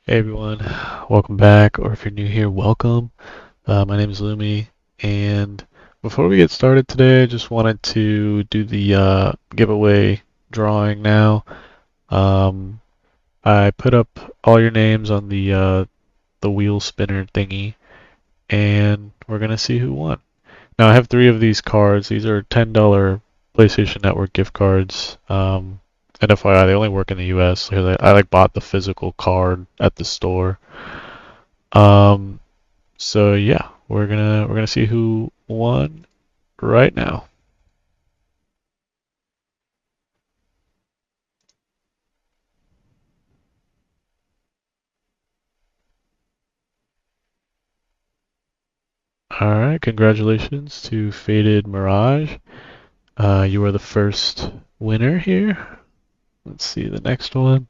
Hey everyone, welcome back, or if you're new here, welcome. My name is Lumi, and before we get started today, I just wanted to do the giveaway drawing now. Um, I put up all your names on the wheel spinner thingy, and we're gonna see who won. Now I have three of these cards. These are $10 PlayStation Network gift cards. And FYI, they only work in the US because I like bought the physical card at the store. Um, so yeah, we're gonna see who won right now. All right, congratulations to Faded Mirage. You are the first winner here. Let's see the next one.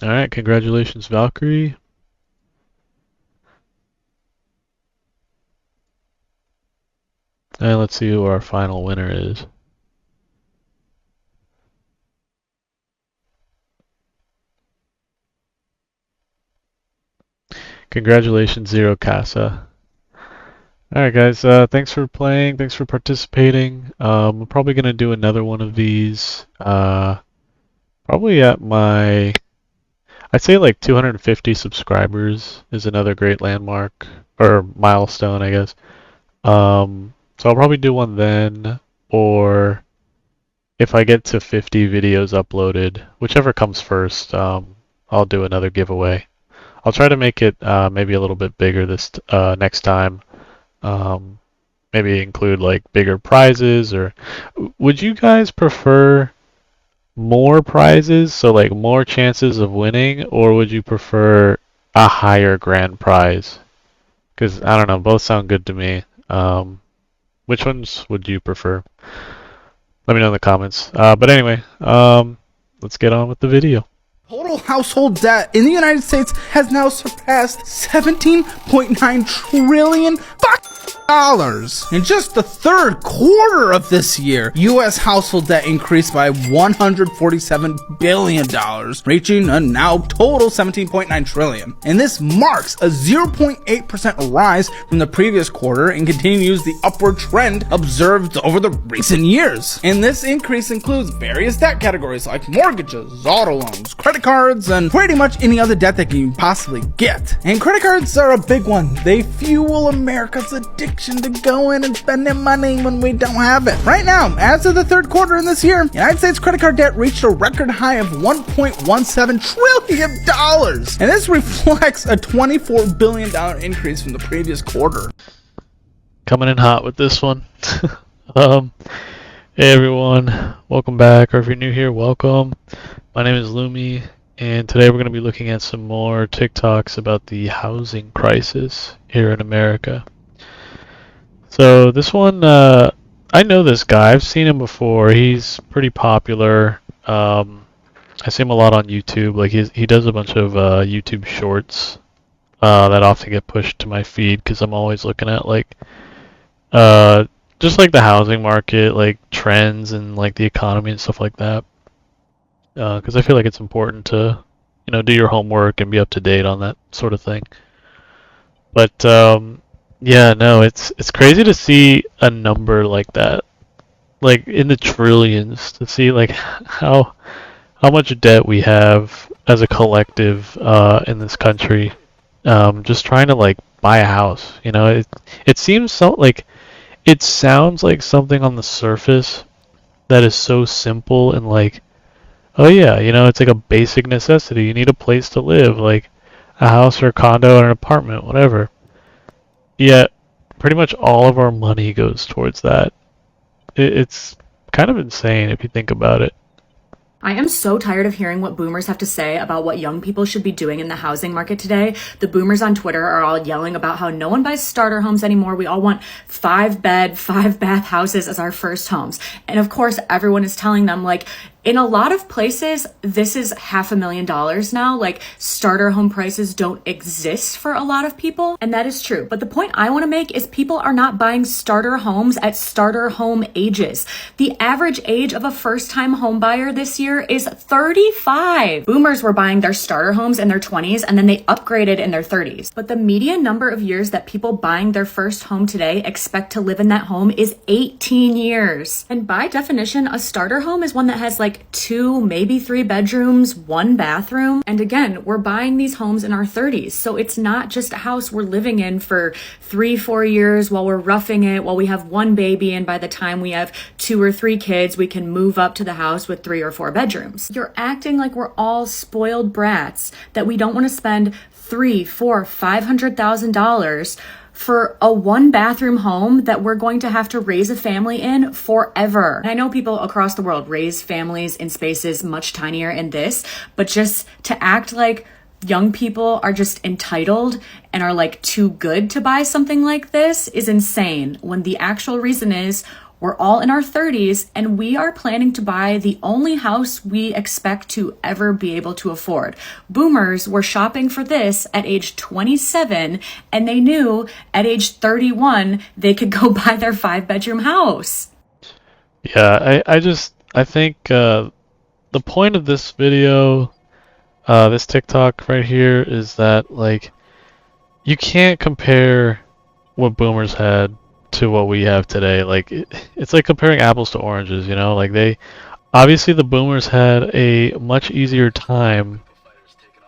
All right, congratulations, Valkyrie. And let's see who our final winner is. Congratulations, Zero Casa. Alright guys, thanks for playing, thanks for participating. I'm probably gonna do another one of these, probably at I'd say like 250 subscribers is another great landmark, or milestone, I guess. So I'll probably do one then, or if I get to 50 videos uploaded, whichever comes first, I'll do another giveaway. I'll try to make it, maybe a little bit bigger this, next time. Um, Maybe include like bigger prizes, or would you guys prefer more prizes, so like more chances of winning, or would you prefer a higher grand prize? Because I don't know, both sound good to me. Which ones would you prefer? Let me know in the comments. But anyway, let's get on with the video. Total household debt in the United States has now surpassed 17.9 trillion dollars. In just the third quarter of this year, U.S. household debt increased by $147 billion, reaching a now total 17.9 trillion. And this marks a 0.8% rise from the previous quarter and continues the upward trend observed over the recent years. And this increase includes various debt categories like mortgages, auto loans, credit cards, and pretty much any other debt that you can possibly get. And credit cards are a big one. They fuel America's addiction to going and spending money when we don't have it. Right now, as of the third quarter in this year, United States credit card debt reached a record high of $1.17 trillion. And this reflects a $24 billion increase from the previous quarter. Coming in hot with this one. Hey everyone, welcome back, or if you're new here, welcome. My name is Lumi, and today we're going to be looking at some more TikToks about the housing crisis here in America. So this one, I know this guy. I've seen him before. He's pretty popular. I see him a lot on YouTube. Like he does a bunch of YouTube shorts that often get pushed to my feed because I'm always looking at like just like the housing market, like trends and like the economy and stuff like that. Because I feel like it's important to, do your homework and be up to date on that sort of thing. But yeah, no, it's crazy to see a number like that, like in the trillions, to see like how much debt we have as a collective in this country, just trying to like buy a house. It seems so like it sounds like something on the surface that is so simple and like, oh yeah, it's like a basic necessity. You need a place to live, like a house or a condo or an apartment, whatever. Yet, pretty much all of our money goes towards that. It's kind of insane if you think about it. I am so tired of hearing what boomers have to say about what young people should be doing in the housing market today. The boomers on Twitter are all yelling about how no one buys starter homes anymore. We all want 5-bed, 5-bath houses as our first homes. And of course, everyone is telling them like, In a lot of places, this is $500,000 now. Like, starter home prices don't exist for a lot of people, and that is true. But the point I want to make is people are not buying starter homes at starter home ages. The average age of a first-time home buyer this year is 35. Boomers were buying their starter homes in their 20s, and then they upgraded in their 30s. But the median number of years that people buying their first home today expect to live in that home is 18 years. And by definition, a starter home is one that has like 2, maybe 3 bedrooms, 1 bathroom. And again, we're buying these homes in our 30s. So it's not just a house we're living in for 3-4 years while we're roughing it, while we have 1 baby, and by the time we have 2 or 3 kids, we can move up to the house with 3 or 4 bedrooms. You're acting like we're all spoiled brats, that we don't want to spend $300,000, $400,000, $500,000 for a 1-bathroom home that we're going to have to raise a family in forever. And I know people across the world raise families in spaces much tinier than this, but just to act like young people are just entitled and are like too good to buy something like this is insane, when the actual reason is we're all in our 30s and we are planning to buy the only house we expect to ever be able to afford. Boomers were shopping for this at age 27, and they knew at age 31 they could go buy their 5-bedroom house. Yeah, I think the point of this video, this TikTok right here, is that like you can't compare what boomers had to what we have today. Like it's like comparing apples to oranges, you know? Like they obviously the boomers had a much easier time,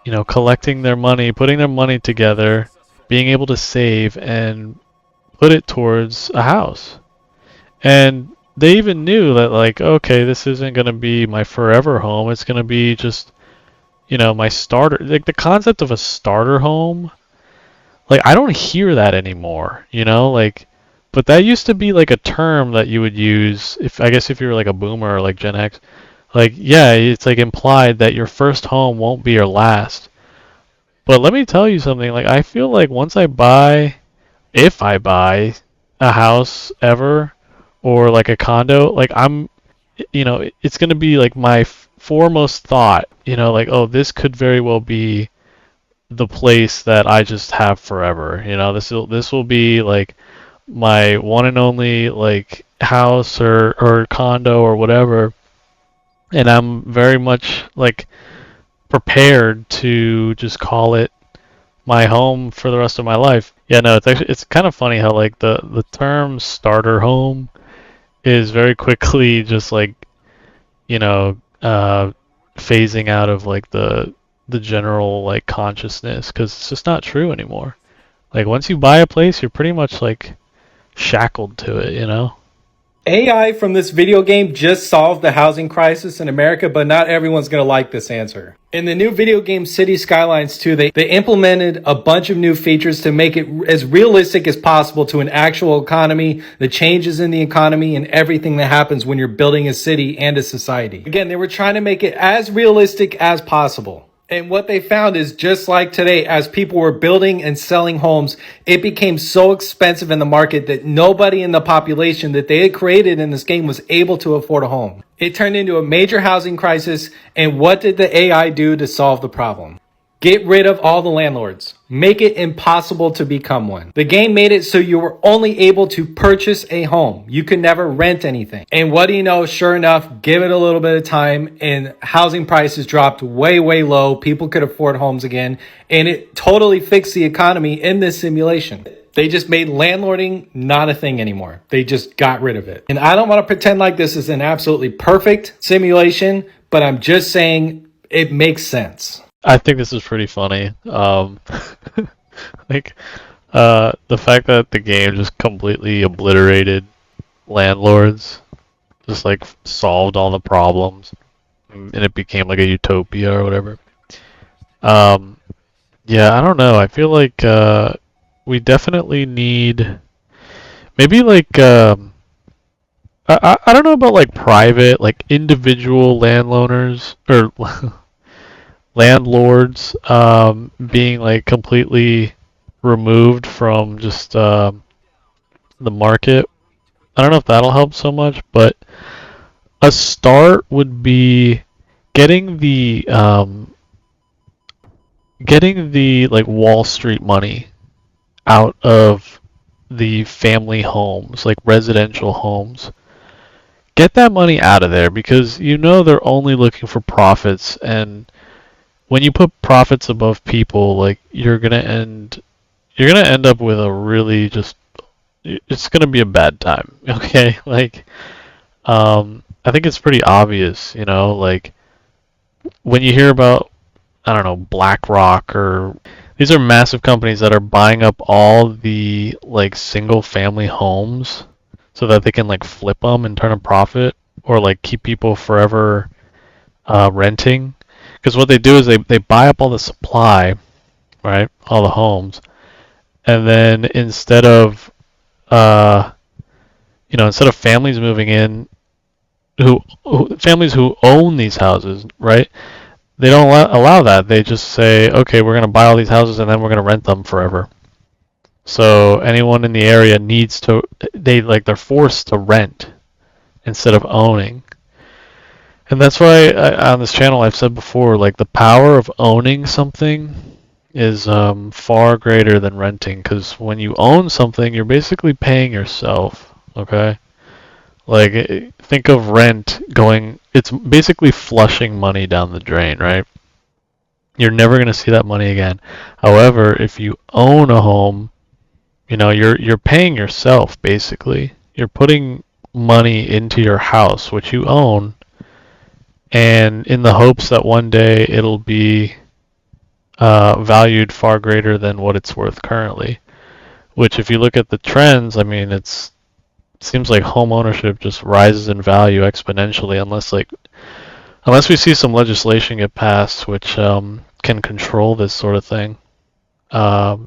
you know, collecting their money, putting their money together, being able to save and put it towards a house. And they even knew that like, okay, this isn't going to be my forever home. It's going to be just, you know, my starter. Like the concept of a starter home, like I don't hear that anymore, you know? Like, but that used to be like a term that you would use if, I guess, if you were like a boomer or like Gen X. Like, yeah, it's like implied that your first home won't be your last. But let me tell you something, like I feel like once I buy, if I buy a house ever, or like a condo, like I'm, you know, it's going to be like my foremost thought, you know, like, oh, this could very well be the place that I just have forever. You know, this will be like my one and only like house or condo or whatever, and I'm very much like prepared to just call it my home for the rest of my life. Yeah, no, it's kind of funny how like the term starter home is very quickly just like, you know, phasing out of like the general like consciousness, because it's just not true anymore. Like once you buy a place, you're pretty much like shackled to it, you know? AI from this video game just solved the housing crisis in America, but not everyone's going to like this answer. In the new video game City Skylines 2, they implemented a bunch of new features to make it as realistic as possible to an actual economy, the changes in the economy, and everything that happens when you're building a city and a society. Again, they were trying to make it as realistic as possible. And what they found is, just like today, as people were building and selling homes, it became so expensive in the market that nobody in the population that they had created in this game was able to afford a home. It turned into a major housing crisis. And what did the AI do to solve the problem? Get rid of all the landlords. Make it impossible to become one. The game made it so you were only able to purchase a home. You could never rent anything. And what do you know? Sure enough, give it a little bit of time and housing prices dropped way, way low. People could afford homes again. And it totally fixed the economy in this simulation. They just made landlording not a thing anymore. They just got rid of it. And I don't want to pretend like this is an absolutely perfect simulation, but I'm just saying it makes sense. I think this is pretty funny. Like, the fact that the game just completely obliterated landlords, just like solved all the problems, and it became like a utopia or whatever. Yeah, I don't know. I feel like we definitely need maybe like I don't know about like private, like individual landowners or landlords being like completely removed from just the market. I don't know if that'll help so much, but a start would be getting the like Wall Street money out of the family homes, like residential homes. Get that money out of there because you know they're only looking for profits, and when you put profits above people, like you're gonna end up with a really just it's gonna be a bad time. Okay, like I think it's pretty obvious, like when you hear about, I don't know, BlackRock, or these are massive companies that are buying up all the like single family homes so that they can like flip them and turn a profit, or like keep people forever renting. Because what they do is they buy up all the supply, right? All the homes, and then uh, instead of families moving in, families who own these houses, right? They don't allow that. They just say, okay, we're going to buy all these houses and then we're going to rent them forever. So anyone in the area they're forced to rent instead of owning. And that's why on this channel I've said before, like the power of owning something is far greater than renting, because when you own something, you're basically paying yourself, okay? Like, think of rent it's basically flushing money down the drain, right? You're never going to see that money again. However, if you own a home, you're paying yourself basically. You're putting money into your house, which you own, and in the hopes that one day it'll be valued far greater than what it's worth currently. Which, if you look at the trends, I mean, it seems like home ownership just rises in value exponentially, unless we see some legislation get passed which can control this sort of thing.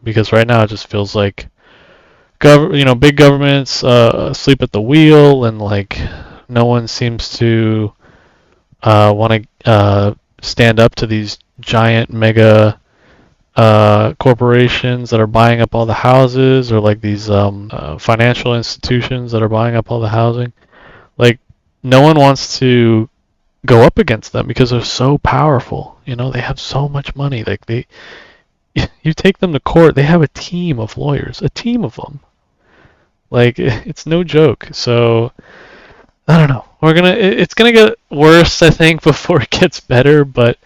Because right now it just feels like big governments asleep at the wheel, and like no one seems to want to stand up to these giant mega corporations that are buying up all the houses, or like these financial institutions that are buying up all the housing. Like, no one wants to go up against them because they're so powerful. They have so much money. Like, you take them to court, they have a team of lawyers, a team of them. Like, it's no joke. So I don't know. It's gonna get worse, I think, before it gets better. But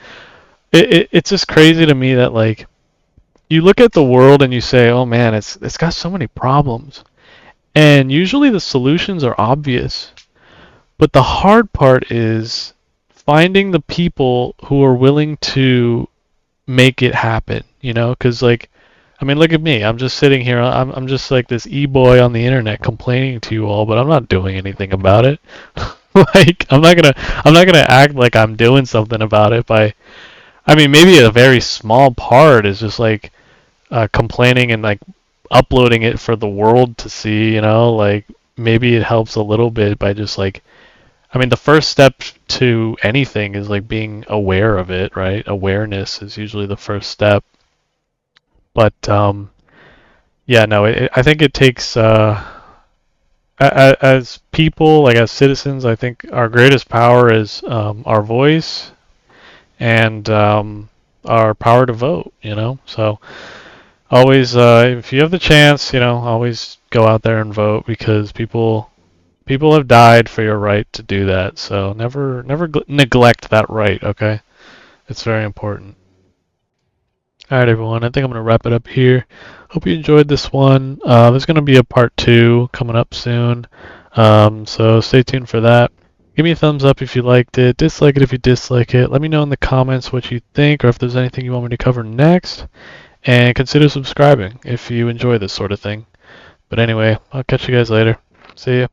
it's just crazy to me that, like, you look at the world and you say, oh man, it's got so many problems, and usually the solutions are obvious. But the hard part is finding the people who are willing to make it happen, because, like, I mean, look at me. I'm just sitting here. I'm just like this e-boy on the internet complaining to you all, but I'm not doing anything about it. Like, I'm not gonna act like I'm doing something about it I mean, maybe a very small part is just like complaining and like uploading it for the world to see, like maybe it helps a little bit by just like, I mean, the first step to anything is like being aware of it, right? Awareness is usually the first step. But yeah, no, I think it takes as people, like as citizens, I think our greatest power is our voice and our power to vote. So always, if you have the chance, always go out there and vote, because people have died for your right to do that. So never neglect that right. Okay, it's very important. All right, everyone. I think I'm going to wrap it up here. Hope you enjoyed this one. There's going to be a part 2 coming up soon, so stay tuned for that. Give me a thumbs up if you liked it. Dislike it if you dislike it. Let me know in the comments what you think, or if there's anything you want me to cover next. And consider subscribing if you enjoy this sort of thing. But anyway, I'll catch you guys later. See ya.